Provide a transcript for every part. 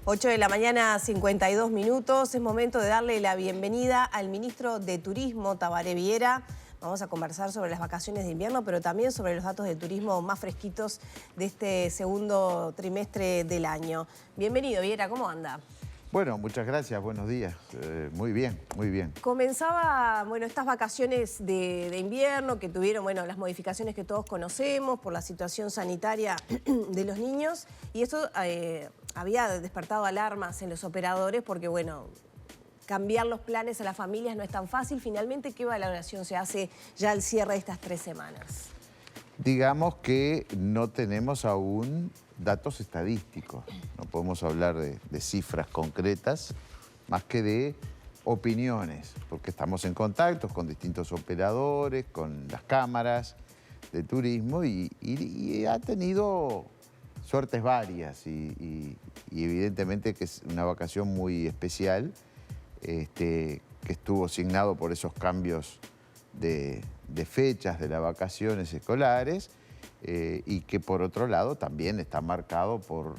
8 de la mañana, 52 minutos. Es momento de darle la bienvenida al ministro de Turismo, Tabaré Viera. Vamos a conversar sobre las vacaciones de invierno, pero también sobre los datos de turismo más fresquitos de este segundo trimestre del año. Bienvenido, Viera, ¿cómo anda? Bueno, muchas gracias, buenos días. Muy bien, muy bien. Comenzaba, estas vacaciones de invierno que tuvieron, las modificaciones que todos conocemos por la situación sanitaria de los niños, y eso había despertado alarmas en los operadores porque, cambiar los planes a las familias no es tan fácil. Finalmente, ¿qué valoración se hace ya al cierre de estas 3 semanas? Digamos que no tenemos aún datos estadísticos. No podemos hablar de cifras concretas, más que de opiniones, porque estamos en contacto con distintos operadores, con las cámaras de turismo y ha tenido suertes varias y evidentemente que es una vacación muy especial, que estuvo signado por esos cambios de fechas de las vacaciones escolares y que por otro lado también está marcado por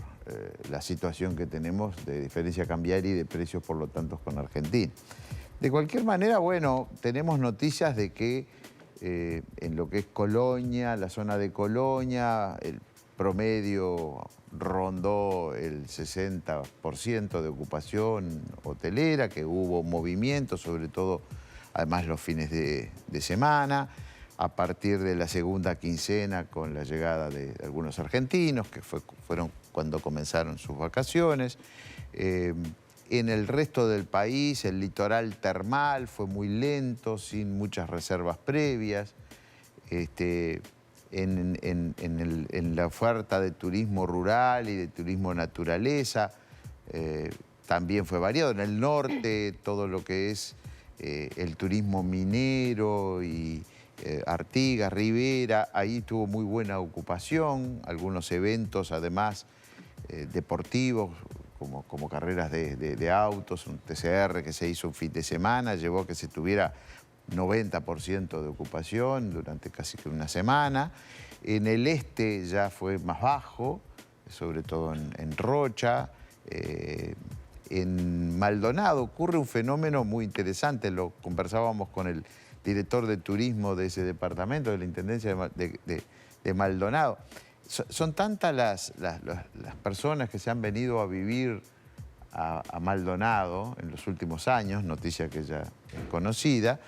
la situación que tenemos de diferencia cambiaria y de precios por lo tanto con Argentina. De cualquier manera, tenemos noticias de que en lo que es Colonia, la zona de Colonia, el promedio rondó el 60% de ocupación hotelera, que hubo movimiento, sobre todo además los fines de semana, a partir de la segunda quincena con la llegada de algunos argentinos, que fueron cuando comenzaron sus vacaciones. En el resto del país, el litoral termal fue muy lento, sin muchas reservas previas. En la oferta de turismo rural y de turismo naturaleza también fue variado. En el norte, todo lo que es el turismo minero y Artigas, Rivera, ahí tuvo muy buena ocupación, algunos eventos además deportivos, como carreras de autos, un TCR que se hizo un fin de semana, llevó a que se tuviera 90% de ocupación durante casi que una semana. En el este ya fue más bajo, sobre todo en Rocha. En Maldonado ocurre un fenómeno muy interesante, lo conversábamos con el director de turismo de ese departamento, de la Intendencia de Maldonado. Son tantas las personas que se han venido a vivir a Maldonado en los últimos años, noticia que ya es conocida,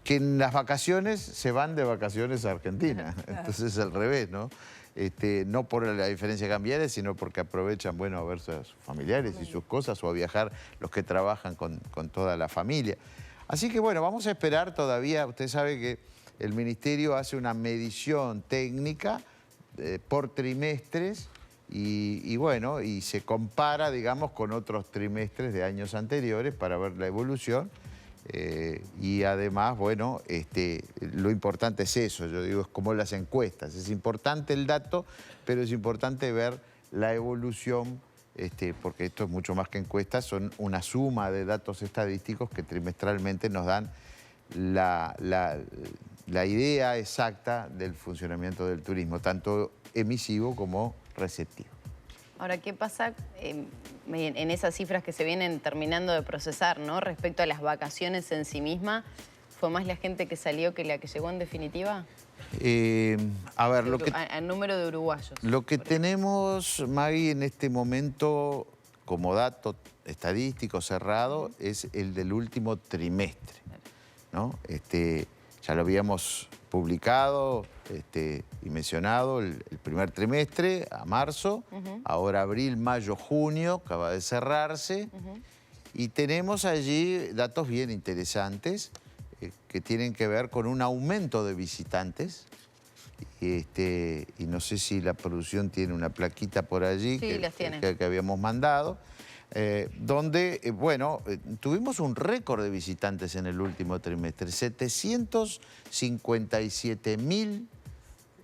que en las vacaciones se van de vacaciones a Argentina. Entonces es al revés, ¿no? No por la diferencia cambiaria, sino porque aprovechan, a verse a sus familiares y sus cosas, o a viajar los que trabajan con toda la familia. Así que vamos a esperar todavía. Usted sabe que el Ministerio hace una medición técnica por trimestres y se compara, digamos, con otros trimestres de años anteriores para ver la evolución. Y además, lo importante es eso, yo digo, es como las encuestas. Es importante el dato, pero es importante ver la evolución, porque esto es mucho más que encuestas, son una suma de datos estadísticos que trimestralmente nos dan la idea exacta del funcionamiento del turismo, tanto emisivo como receptivo. Ahora, ¿qué pasa en esas cifras que se vienen terminando de procesar, ¿no? Respecto a las vacaciones en sí misma? ¿Fue más la gente que salió que la que llegó en definitiva? A ver, el número de uruguayos. Lo que tenemos, Maggie, en este momento, como dato estadístico cerrado, es el del último trimestre, ¿no? Ya lo habíamos publicado y mencionado el primer trimestre, a marzo, ahora abril, mayo, junio, acaba de cerrarse, y tenemos allí datos bien interesantes que tienen que ver con un aumento de visitantes, y no sé si la producción tiene una plaquita por allí que habíamos mandado, donde, tuvimos un récord de visitantes en el último trimestre, 757.000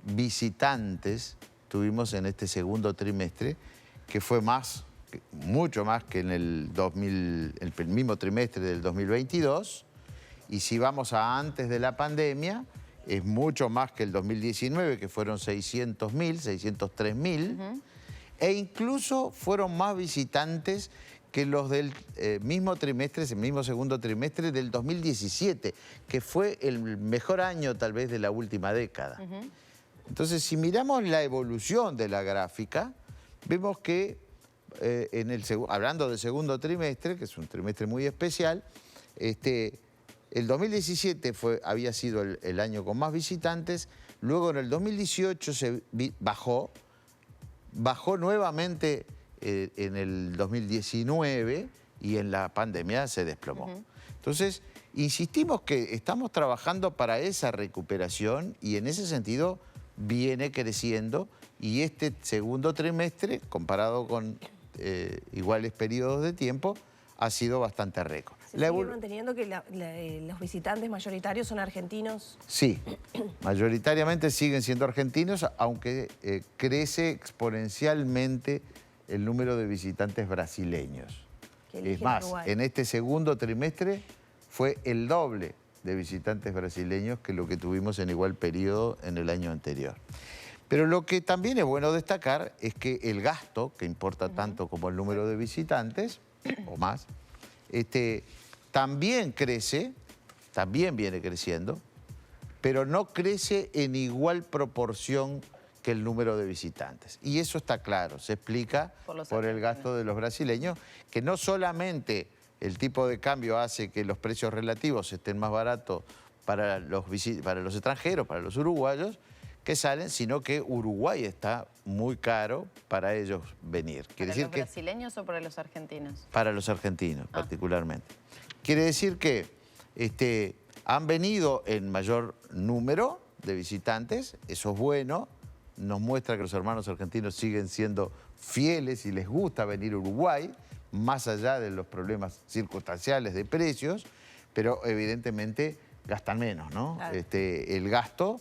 visitantes tuvimos en este segundo trimestre, que fue mucho más que en el mismo trimestre del 2022, y si vamos a antes de la pandemia, es mucho más que el 2019, que fueron 600.000, 603.000, e incluso fueron más visitantes que los del mismo trimestre, el mismo segundo trimestre del 2017, que fue el mejor año tal vez de la última década. Entonces, si miramos la evolución de la gráfica, vemos que, hablando del segundo trimestre, que es un trimestre muy especial, el 2017 había sido el año con más visitantes, luego en el 2018 bajó nuevamente en el 2019 y en la pandemia se desplomó. Entonces, insistimos que estamos trabajando para esa recuperación y en ese sentido viene creciendo y este segundo trimestre, comparado con iguales periodos de tiempo, ha sido bastante récord. ¿Se sigue manteniendo que los visitantes mayoritarios son argentinos? Sí, mayoritariamente siguen siendo argentinos, aunque crece exponencialmente el número de visitantes brasileños. Es más, Uruguay. en este segundo trimestre fue el doble de visitantes brasileños que lo que tuvimos en igual periodo en el año anterior. Pero lo que también es bueno destacar es que el gasto, que importa tanto como el número de visitantes, o más, también crece, también viene creciendo, pero no crece en igual proporción que el número de visitantes. Y eso está claro, se explica por el gasto de los brasileños, que no solamente el tipo de cambio hace que los precios relativos estén más baratos para los extranjeros, para los uruguayos, que salen, sino que Uruguay está muy caro para ellos venir. ¿Para los brasileños o para los argentinos? Para los argentinos, particularmente. Quiere decir que han venido en mayor número de visitantes, eso es bueno, nos muestra que los hermanos argentinos siguen siendo fieles y les gusta venir a Uruguay, más allá de los problemas circunstanciales de precios, pero evidentemente gastan menos, ¿no? Claro. El gasto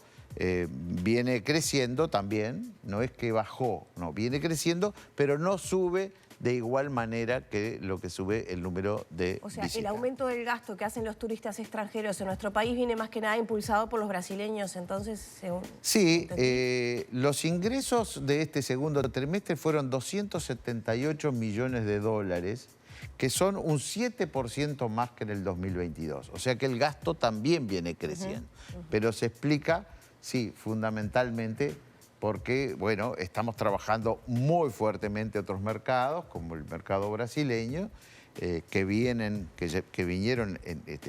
viene creciendo también, no es que bajó, no, viene creciendo, pero no sube de igual manera que lo que sube el número de O sea, visitas. el aumento del gasto que hacen los turistas extranjeros en nuestro país viene más que nada impulsado por los brasileños, entonces, según... Sí, los ingresos de este segundo trimestre fueron 278 millones de dólares, que son un 7% más que en el 2022. O sea que el gasto también viene creciendo. Pero se explica, sí, fundamentalmente porque, bueno, estamos trabajando muy fuertemente otros mercados, como el mercado brasileño, que vinieron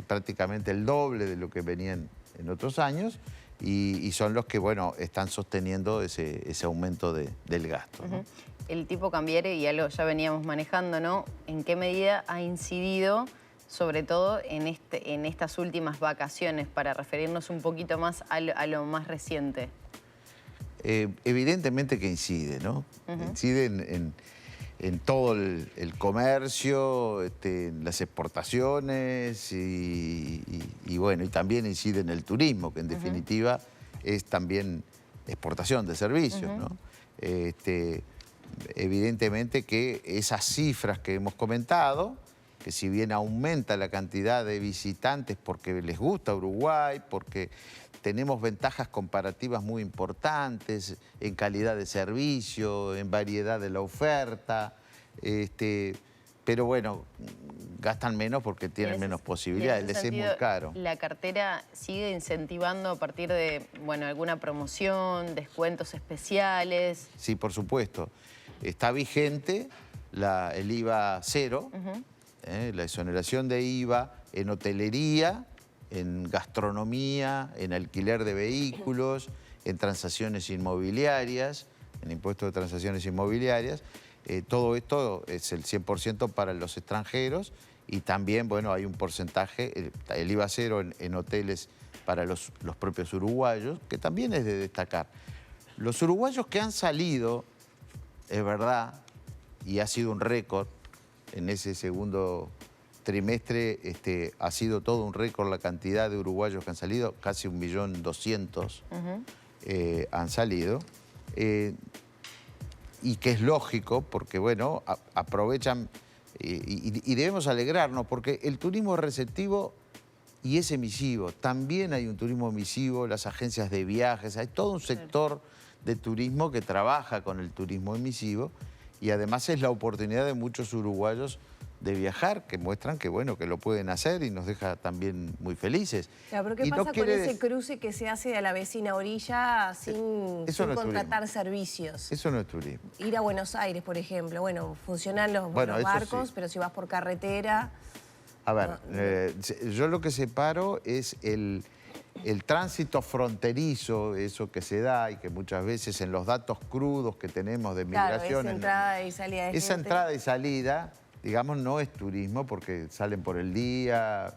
prácticamente el doble de lo que venían en otros años, y son los que, bueno, están sosteniendo ese aumento del gasto, ¿no? El tipo cambiario, y ya veníamos manejando, ¿no? ¿En qué medida ha incidido, sobre todo en estas últimas vacaciones, para referirnos un poquito más a lo más reciente? Evidentemente que incide, ¿no? Incide en todo el comercio, en las exportaciones y bueno, y también incide en el turismo, que en definitiva es también exportación de servicios, ¿no? Evidentemente que esas cifras que hemos comentado, que si bien aumenta la cantidad de visitantes porque les gusta Uruguay, porque tenemos ventajas comparativas muy importantes en calidad de servicio, en variedad de la oferta, pero bueno, gastan menos porque tienen menos posibilidades, les es muy caro. ¿La cartera sigue incentivando a partir de, bueno, alguna promoción, descuentos especiales? Sí, por supuesto. Está vigente el IVA cero, la exoneración de IVA en hotelería, en gastronomía, en alquiler de vehículos, en transacciones inmobiliarias, en impuestos de transacciones inmobiliarias. Todo esto es el 100% para los extranjeros y también, bueno, hay un porcentaje, el IVA cero en hoteles para los propios uruguayos, que también es de destacar. Los uruguayos que han salido, es verdad, y ha sido un récord en ese segundo trimestre, ha sido todo un récord la cantidad de uruguayos que han salido, casi 1.200.000 han salido, y que es lógico porque, bueno, aprovechan y debemos alegrarnos porque el turismo es receptivo y es emisivo. También hay un turismo emisivo, las agencias de viajes, hay todo un sector de turismo que trabaja con el turismo emisivo y además es la oportunidad de muchos uruguayos de viajar, que muestran que, bueno, que lo pueden hacer y nos deja también muy felices. Claro, pero ¿qué Y no pasa con quiere ese cruce que se hace a la vecina orilla sin Eso no es contratar turismo. servicios? Eso no es turismo. Ir a Buenos Aires, por ejemplo. Bueno, funcionan los Bueno, eso barcos, sí. pero si vas por carretera... A ver, yo lo que separo es el tránsito fronterizo, eso que se da y que muchas veces en los datos crudos que tenemos de Claro, migración... esa entrada y salida de Esa gente. entrada y salida, digamos, no es turismo porque salen por el día,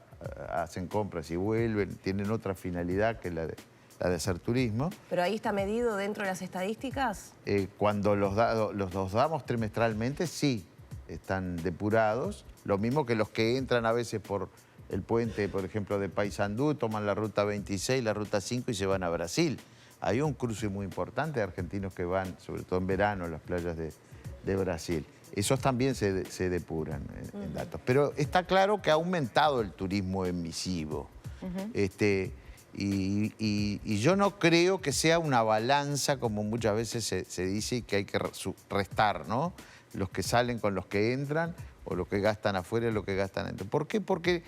hacen compras y vuelven, tienen otra finalidad que la de hacer turismo. ¿Pero ahí está medido dentro de las estadísticas? Cuando los damos trimestralmente, sí, están depurados. Lo mismo que los que entran a veces por el puente, por ejemplo, de Paysandú, toman la ruta 26, la ruta 5 y se van a Brasil. Hay un cruce muy importante de argentinos que van, sobre todo en verano, a las playas de Brasil. Esos también se depuran en datos. Pero está claro que ha aumentado el turismo emisivo. Y yo no creo que sea una balanza, como muchas veces se dice, que hay que restar, ¿no? Los que salen con los que entran, o los que gastan afuera y los que gastan adentro. ¿Por qué? Porque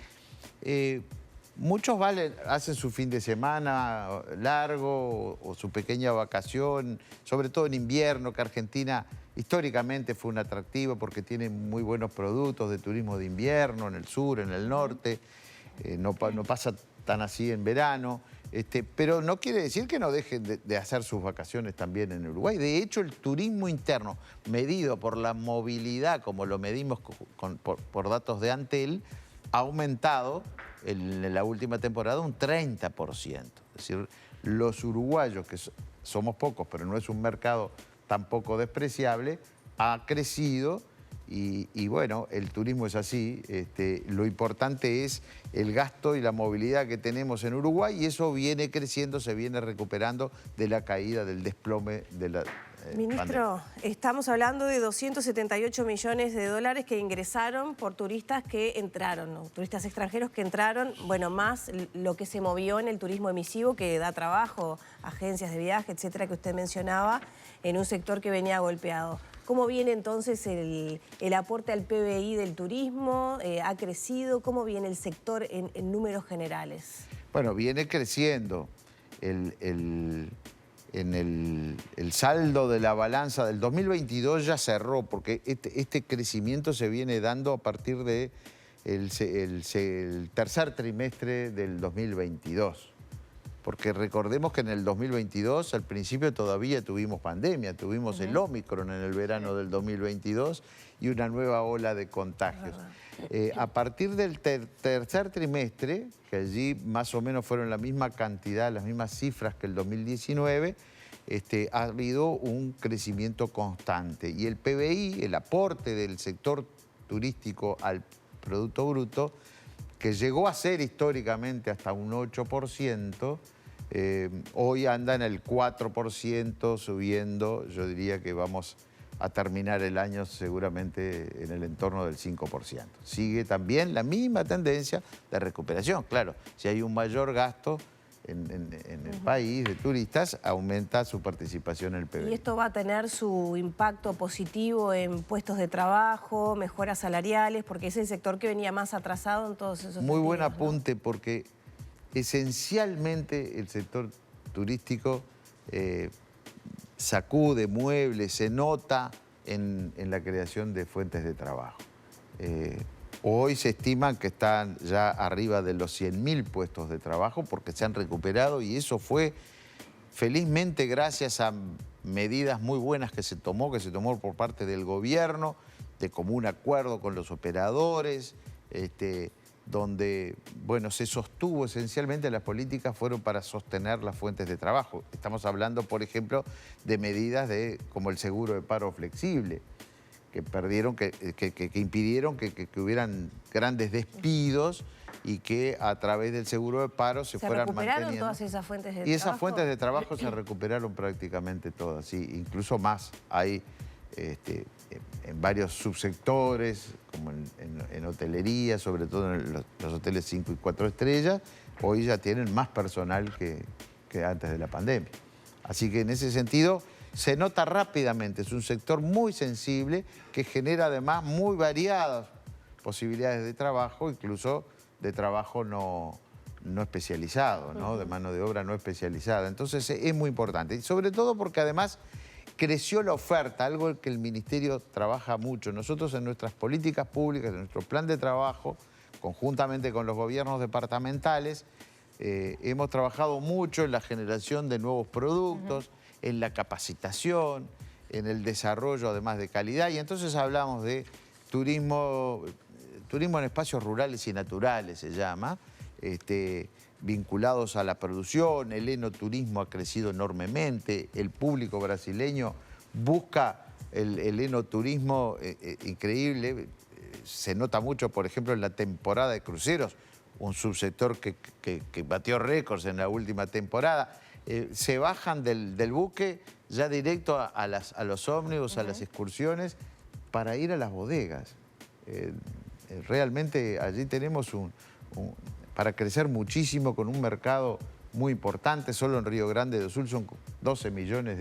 muchos hacen su fin de semana largo o su pequeña vacación, sobre todo en invierno, que Argentina históricamente fue un atractivo porque tiene muy buenos productos de turismo de invierno, en el sur, en el norte. No pasa tan así en verano. Pero no quiere decir que no dejen de hacer sus vacaciones también en Uruguay. De hecho, el turismo interno, medido por la movilidad, como lo medimos por datos de Antel, ha aumentado en la última temporada un 30%. Es decir, los uruguayos, que somos pocos, pero no es un mercado tampoco despreciable, ha crecido. Y bueno, el turismo es así. Lo importante es el gasto y la movilidad que tenemos en Uruguay, y eso viene creciendo, se viene recuperando de la caída, del desplome de la Ministro, estamos hablando de 278 millones de dólares que ingresaron por turistas que entraron, ¿no? Turistas extranjeros que entraron, bueno, más lo que se movió en el turismo emisivo, que da trabajo, agencias de viaje, etcétera, que usted mencionaba, en un sector que venía golpeado. ¿Cómo viene entonces el aporte al PBI del turismo? ¿Ha crecido? ¿Cómo viene el sector en números generales? Bueno, viene creciendo. En el saldo de la balanza del 2022 ya cerró, porque este crecimiento se viene dando a partir del tercer trimestre del 2022. Porque recordemos que en el 2022, al principio todavía tuvimos pandemia, tuvimos el Ómicron en el verano del 2022 y una nueva ola de contagios. A partir del tercer trimestre, que allí más o menos fueron la misma cantidad, las mismas cifras que el 2019, ha habido un crecimiento constante. Y el PBI, el aporte del sector turístico al Producto Bruto, que llegó a ser históricamente hasta un 8%, hoy anda en el 4%, subiendo. Yo diría que vamos a terminar el año seguramente en el entorno del 5%. Sigue también la misma tendencia de recuperación. Claro, si hay un mayor gasto en el país de turistas, aumenta su participación en el PBI. ¿Y esto va a tener su impacto positivo en puestos de trabajo, mejoras salariales? Porque es el sector que venía más atrasado en todos esos Muy buen sentidos, ¿no? apunte, porque esencialmente el sector turístico sacude, mueble, se nota en la creación de fuentes de trabajo. Hoy se estiman que están ya arriba de los 100.000 puestos de trabajo porque se han recuperado, y eso fue felizmente gracias a medidas muy buenas que se tomó por parte del gobierno, de común acuerdo con los operadores, donde, bueno, se sostuvo esencialmente, las políticas fueron para sostener las fuentes de trabajo. Estamos hablando, por ejemplo, de medidas como el seguro de paro flexible, que impidieron que hubieran grandes despidos y que a través del seguro de paro se fueran manteniendo. ¿Se recuperaron todas esas fuentes de trabajo? Y esas fuentes de trabajo se recuperaron prácticamente todas, sí, incluso más. Hay en varios subsectores, como en hotelería, sobre todo en los hoteles 5 y 4 estrellas, hoy ya tienen más personal que antes de la pandemia. Así que en ese sentido se nota rápidamente. Es un sector muy sensible que genera además muy variadas posibilidades de trabajo, incluso de trabajo no especializado, ¿no? De mano de obra no especializada. Entonces es muy importante. Y sobre todo porque además creció la oferta, algo que el Ministerio trabaja mucho. Nosotros en nuestras políticas públicas, en nuestro plan de trabajo, conjuntamente con los gobiernos departamentales, hemos trabajado mucho en la generación de nuevos productos, en la capacitación, en el desarrollo además de calidad. Y entonces hablamos de turismo en espacios rurales y naturales, se llama, vinculados a la producción. El enoturismo ha crecido enormemente. El público brasileño busca el enoturismo increíble. Se nota mucho, por ejemplo, en la temporada de cruceros, un subsector que batió récords en la última temporada. Se bajan del buque ya directo a los ómnibus, a las excursiones, para ir a las bodegas. Realmente allí tenemos para crecer muchísimo, con un mercado muy importante. Solo en Río Grande do Sul son 12 millones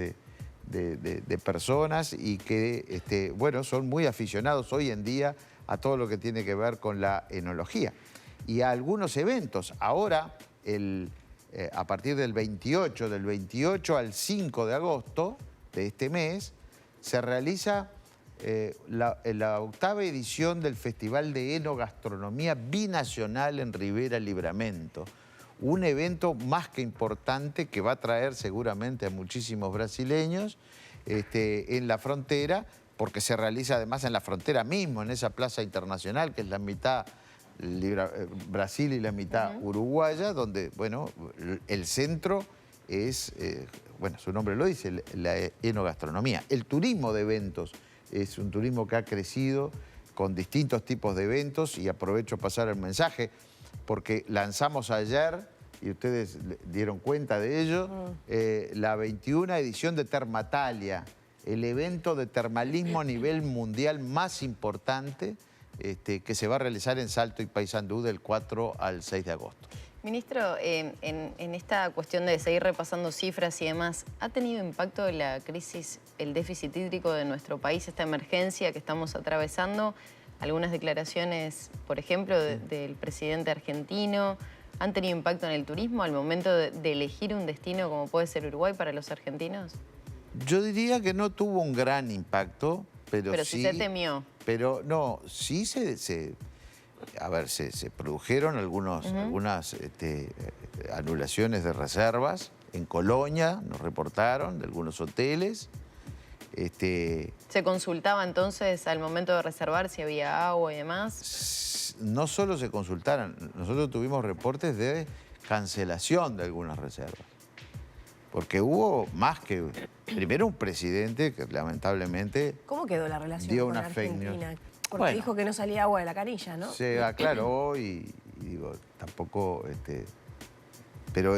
de personas y que bueno, son muy aficionados hoy en día a todo lo que tiene que ver con la enología. Y a algunos eventos. Ahora, a partir del 28 al 5 de agosto de este mes, se realiza la 8ª edición del Festival de Enogastronomía Binacional en Rivera Livramento. Un evento más que importante que va a traer seguramente a muchísimos brasileños en la frontera, porque se realiza además en la frontera mismo, en esa plaza internacional que es la mitad Brasil y la mitad uruguaya, donde, bueno, el centro es, bueno, su nombre lo dice, la enogastronomía. El turismo de eventos es un turismo que ha crecido con distintos tipos de eventos, y aprovecho pasar el mensaje porque lanzamos ayer, y ustedes dieron cuenta de ello, la 21ª edición de Termatalia, el evento de termalismo a nivel mundial más importante que se va a realizar en Salto y Paysandú del 4 al 6 de agosto. Ministro, en esta cuestión de seguir repasando cifras y demás, ¿ha tenido impacto la crisis, el déficit hídrico de nuestro país, esta emergencia que estamos atravesando? Algunas declaraciones, por ejemplo, del presidente argentino, ¿han tenido impacto en el turismo al momento de elegir un destino como puede ser Uruguay para los argentinos? Yo diría que no tuvo un gran impacto, pero sí... Pero sí se temió. Pero no, sí a ver, se produjeron algunas anulaciones de reservas. En Colonia nos reportaron de algunos hoteles. ¿Se consultaba entonces al momento de reservar si había agua y demás? No solo se consultaron, nosotros tuvimos reportes de cancelación de algunas reservas. Porque hubo más que... Primero un presidente que lamentablemente... ¿Cómo quedó la relación dio con una fake Argentina? news. Porque Bueno, dijo que no salía agua de la canilla, ¿no? Se aclaró y digo, tampoco... pero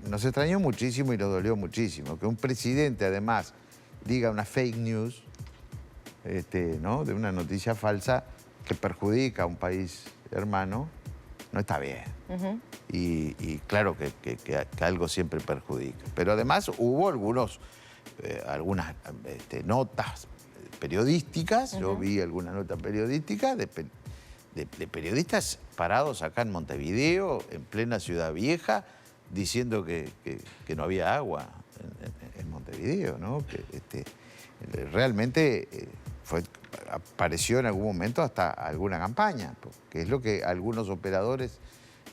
nos extrañó muchísimo y nos dolió muchísimo que un presidente además diga una fake news, ¿no? De una noticia falsa que perjudica a un país hermano, no está bien. Y claro que algo siempre perjudica. Pero además hubo algunas notas periodísticas, yo vi alguna nota periodística de periodistas parados acá en Montevideo, en plena Ciudad Vieja, diciendo que no había agua en Montevideo, ¿no? Realmente apareció en algún momento hasta alguna campaña, que es lo que algunos operadores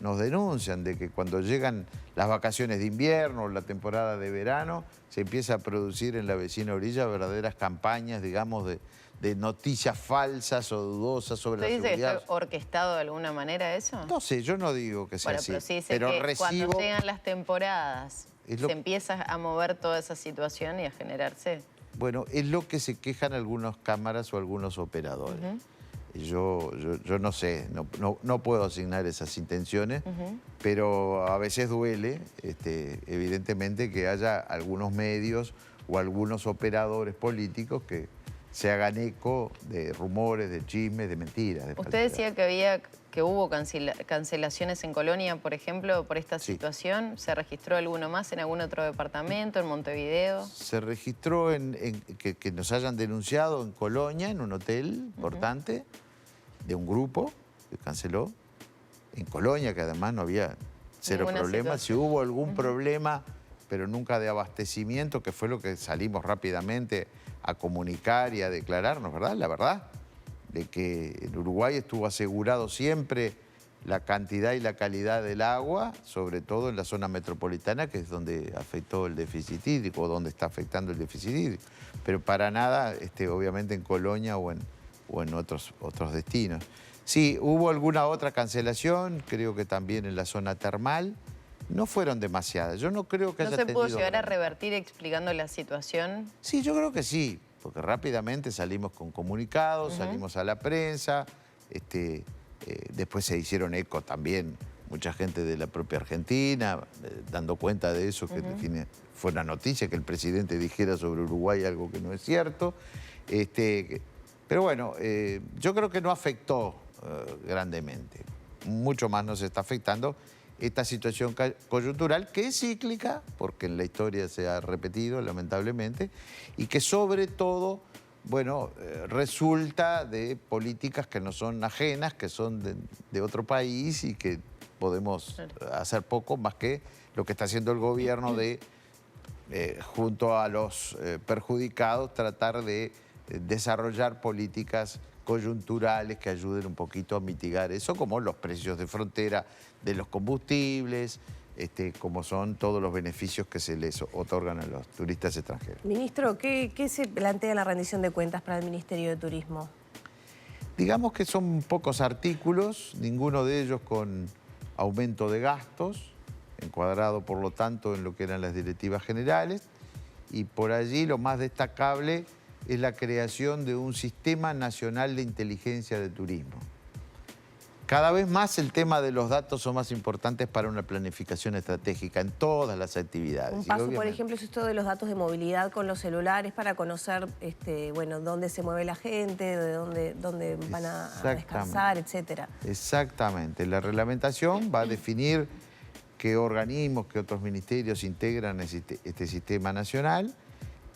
nos denuncian, de que cuando llegan las vacaciones de invierno o la temporada de verano, se empieza a producir en la vecina orilla verdaderas campañas, digamos, de noticias falsas o dudosas sobre la seguridad. ¿Usted dice que está orquestado de alguna manera eso? No sé, yo no digo que sea así. Pero sí dice pero que recibo... cuando llegan las temporadas se empieza a mover toda esa situación y a generarse. Bueno, es lo que se quejan algunas cámaras o algunos operadores. Yo no sé, no puedo asignar esas intenciones, pero a veces duele, evidentemente, que haya algunos medios o algunos operadores políticos que se hagan eco de rumores, de chismes, de mentiras. De Usted decía que hubo cancelaciones en Colonia, por ejemplo, por esta situación. ¿Se registró alguno más en algún otro departamento, en Montevideo? Se registró que nos hayan denunciado en Colonia, en un hotel importante, de un grupo que canceló. En Colonia, que además no había cero problemas. Si hubo algún problema, pero nunca de abastecimiento, que fue lo que salimos rápidamente a comunicar y a declararnos, ¿verdad? La verdad, de que en Uruguay estuvo asegurado siempre la cantidad y la calidad del agua, sobre todo en la zona metropolitana, que es donde afectó el déficit hídrico, o donde está afectando el déficit hídrico. Pero para nada, obviamente en Colonia o en otros destinos. Sí, hubo alguna otra cancelación, creo que también en la zona termal. No fueron demasiadas. Yo no creo que haya tenido... ¿No se pudo llegar a revertir explicando la situación? Sí, yo creo que sí, porque rápidamente salimos con comunicados, salimos a la prensa, después se hicieron eco también mucha gente de la propia Argentina, dando cuenta de eso, que fue una noticia que el presidente dijera sobre Uruguay algo que no es cierto. Pero bueno, yo creo que no afectó grandemente. Mucho más nos está afectando esta situación coyuntural, que es cíclica, porque en la historia se ha repetido, lamentablemente, y que sobre todo, bueno, resulta de políticas que no son ajenas, que son de otro país y que podemos hacer poco más que lo que está haciendo el gobierno de, junto a los perjudicados, tratar de desarrollar políticas coyunturales que ayuden un poquito a mitigar eso, como los precios de frontera de los combustibles, como son todos los beneficios que se les otorgan a los turistas extranjeros. Ministro, ¿qué se plantea en la rendición de cuentas para el Ministerio de Turismo? Digamos que son pocos artículos, ninguno de ellos con aumento de gastos, encuadrado por lo tanto en lo que eran las directivas generales, y por allí lo más destacable es la creación de un Sistema Nacional de Inteligencia de Turismo. Cada vez más el tema de los datos son más importantes para una planificación estratégica en todas las actividades. Un paso, por ejemplo, es esto de los datos de movilidad con los celulares para conocer bueno, dónde se mueve la gente, de dónde van a descansar, etcétera. Exactamente. La reglamentación va a definir qué organismos, qué otros ministerios integran este sistema nacional,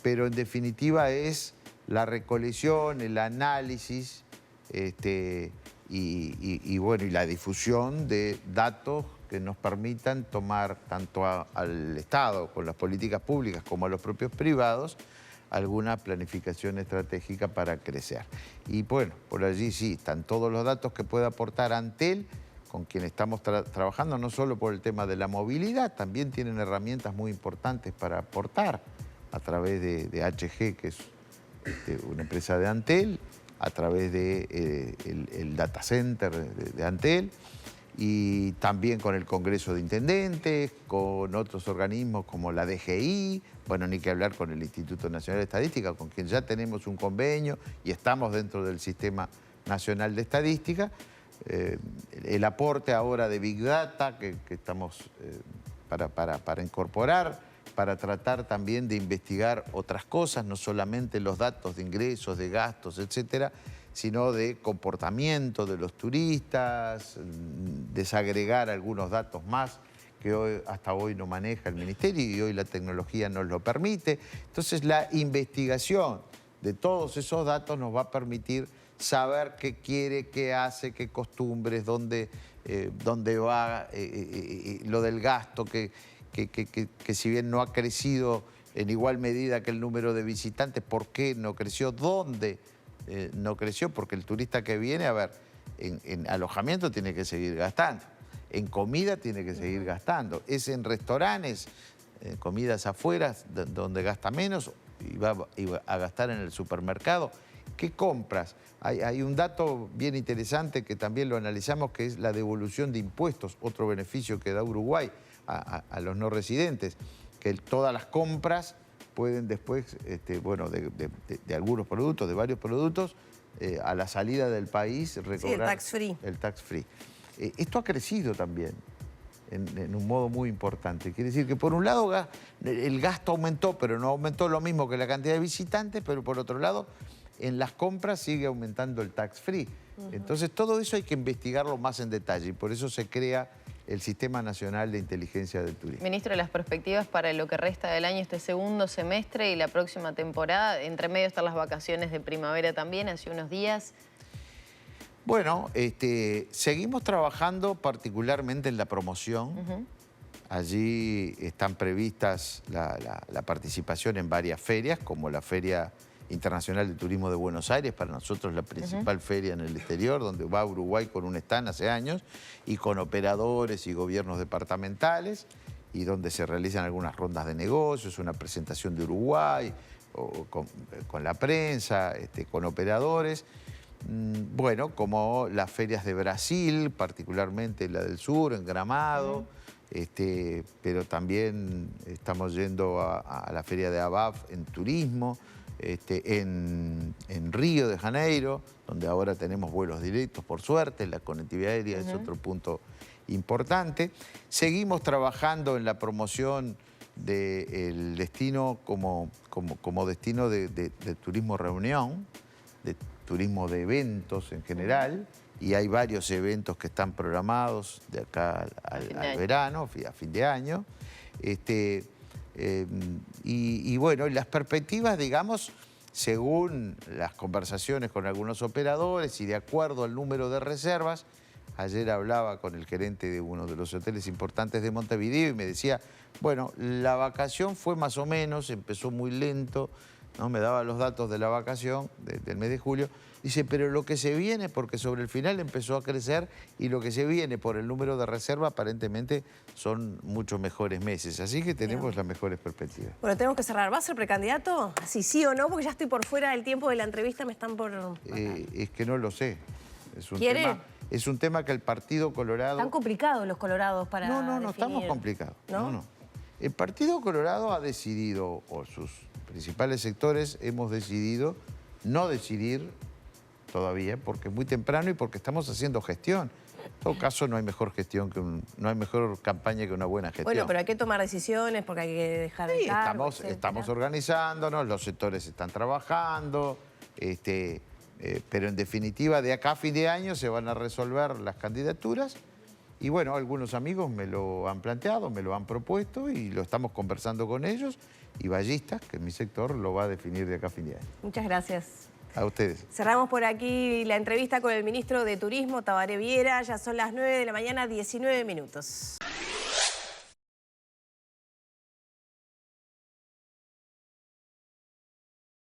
pero en definitiva es la recolección, el análisis y la difusión de datos que nos permitan tomar tanto al Estado con las políticas públicas como a los propios privados alguna planificación estratégica para crecer. Y bueno, por allí sí, están todos los datos que puede aportar Antel, con quien estamos trabajando, no solo por el tema de la movilidad, también tienen herramientas muy importantes para aportar a través de HG, que es una empresa de Antel, a través del data center de Antel, y también con el Congreso de Intendentes, con otros organismos como la DGI, bueno, ni que hablar con el Instituto Nacional de Estadística, con quien ya tenemos un convenio y estamos dentro del Sistema Nacional de Estadística. El aporte ahora de Big Data que estamos para incorporar, para tratar también de investigar otras cosas, no solamente los datos de ingresos, de gastos, etcétera, sino de comportamiento de los turistas, desagregar algunos datos más que hasta hoy no maneja el Ministerio y hoy la tecnología nos lo permite. Entonces la investigación de todos esos datos nos va a permitir saber qué quiere, qué hace, qué costumbres, dónde va lo del gasto, que si bien no ha crecido en igual medida que el número de visitantes, ¿por qué no creció? ¿Dónde no creció? Porque el turista que viene, a ver, en alojamiento tiene que seguir gastando, en comida tiene que seguir gastando, es en restaurantes, comidas afuera, donde gasta menos y va a gastar en el supermercado. ¿Qué compras? Hay un dato bien interesante que también lo analizamos, que es la devolución de impuestos, otro beneficio que da Uruguay a los no residentes, que todas las compras pueden después, bueno, de algunos productos, de varios productos, a la salida del país recobrar el tax free. El tax free. Esto ha crecido también. en un modo muy importante. Quiere decir que por un lado el gasto aumentó, pero no aumentó lo mismo que la cantidad de visitantes, pero por otro lado en las compras sigue aumentando el tax free. Entonces todo eso hay que investigarlo más en detalle y por eso se crea el Sistema Nacional de Inteligencia del Turismo. Ministro, las perspectivas para lo que resta del año, este segundo semestre y la próxima temporada, entre medio están las vacaciones de primavera también, hace unos días. Bueno, seguimos trabajando particularmente en la promoción. Allí están previstas la participación en varias ferias, como la Feria Internacional de Turismo de Buenos Aires, para nosotros la principal feria en el exterior, donde va Uruguay con un stand hace años, y con operadores y gobiernos departamentales, y donde se realizan algunas rondas de negocios, una presentación de Uruguay, con la prensa, con operadores. Bueno, como las ferias de Brasil, particularmente la del sur, en Gramado, pero también estamos yendo a la feria de ABAF en turismo, en Río de Janeiro, donde ahora tenemos vuelos directos, por suerte, la conectividad aérea es otro punto importante. Seguimos trabajando en la promoción del destino como destino de turismo reunión, de turismo de eventos en general, y hay varios eventos que están programados de acá al verano, a fin de año. Y bueno, las perspectivas, digamos, según las conversaciones con algunos operadores y de acuerdo al número de reservas, ayer hablaba con el gerente de uno de los hoteles importantes de Montevideo y me decía, bueno, la vacación fue más o menos, empezó muy lento, ¿no? Me daba los datos de la vacación del mes de julio. Dice, pero lo que se viene, porque sobre el final empezó a crecer, y lo que se viene por el número de reserva aparentemente son mucho mejores meses. Así que tenemos las mejores perspectivas. Bueno, tenemos que cerrar. ¿Va a ser precandidato? Así sí o no, porque ya estoy por fuera del tiempo de la entrevista, me están por... Es que no lo sé. ¿Quiere? Es un tema que el Partido Colorado... ¿Están complicados los colorados para No estamos complicados. No. El Partido Colorado ha decidido, o sus principales sectores hemos decidido no decidir todavía, porque es muy temprano y porque estamos haciendo gestión. En todo caso, no hay mejor gestión no hay mejor campaña que una buena gestión. Bueno, pero hay que tomar decisiones porque hay que dejar de cargo, estamos organizándonos, los sectores están trabajando, pero en definitiva, de acá a fin de año se van a resolver las candidaturas. Y bueno, algunos amigos me lo han planteado, me lo han propuesto y lo estamos conversando con ellos. Y Ballistas, que es mi sector, lo va a definir de acá a fin de año. Muchas gracias. A ustedes. Cerramos por aquí la entrevista con el ministro de Turismo, Tabaré Viera. Ya son las 9 de la mañana, 19 minutos.